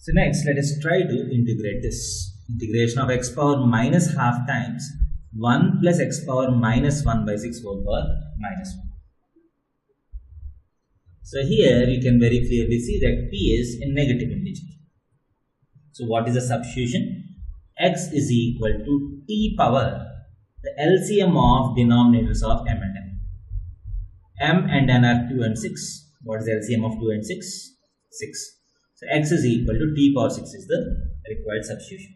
So next, let us try to integrate this. Integration of x power minus half times 1 plus x power minus 1 by 6 whole power minus 1. So here you can very clearly see that p is a negative integer. So what is the substitution? X is equal to t power, the LCM of denominators of m and n. M and n are 2 and 6. What is the LCM of 2 and 6? 6. So x is equal to t power 6 is the required substitution.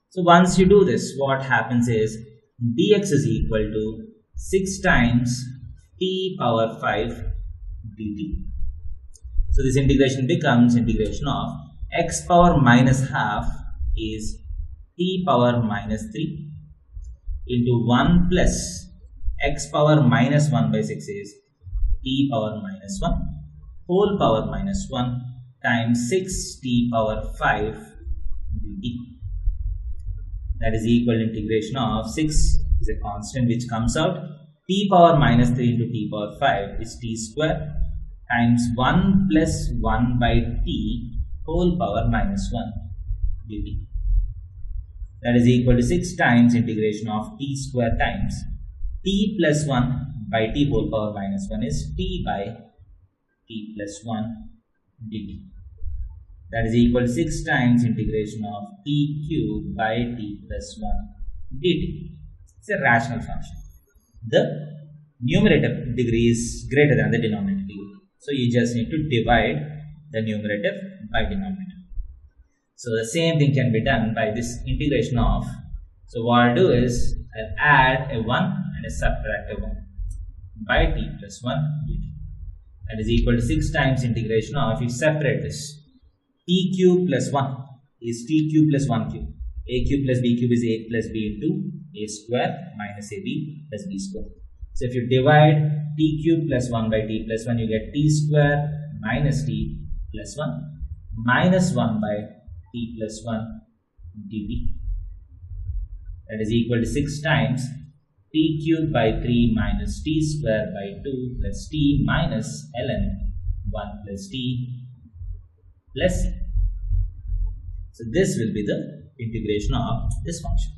So once you do this, what happens is dx is equal to 6 times t power 5 dt. So this integration becomes integration of x power minus half is t power minus 3 into 1 plus x power minus 1 by 6 is t power minus 1 whole power minus 1 times 6 t power 5 dt. That is equal to integration of 6 is a constant which comes out, t power minus 3 into t power 5 is t square times 1 plus 1 by t whole power minus 1 dt. That is equal to 6 times integration of t square times t plus 1 by t whole power minus 1 is t by t plus 1 dt. That is equal to 6 times integration of t cube by t plus 1 dt. It's a rational function. The numerator degree is greater than the denominator degree. So you just need to divide the numerator by denominator. So the same thing can be done by this integration of. So what I'll do is I'll add a 1 and a subtract a 1 by t plus 1 dt. That is equal to 6 times integration of, if you separate this, t cube plus 1 is t cube plus 1 cube. A cube plus b cube is a plus b into a square minus ab plus b square. So if you divide t cube plus 1 by t plus 1, you get t square minus t plus 1 minus 1 by t plus 1 dt. That is equal to 6 times t cube by 3 minus t square by 2 plus t minus ln 1 plus t plus c. So this will be the integration of this function.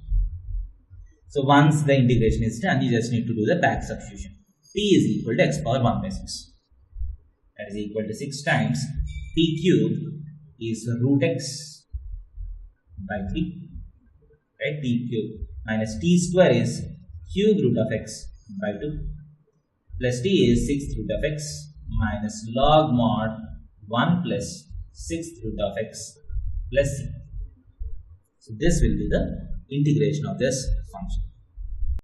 So once the integration is done, you just need to do the back substitution. P is equal to x power 1 by 6. That is equal to 6 times t cube is root x by 3. Right? T cube minus t square is cube root of x by 2 plus t is 6th root of x minus log mod 1 plus 6th root of x plus c. So this will be the integration of this function.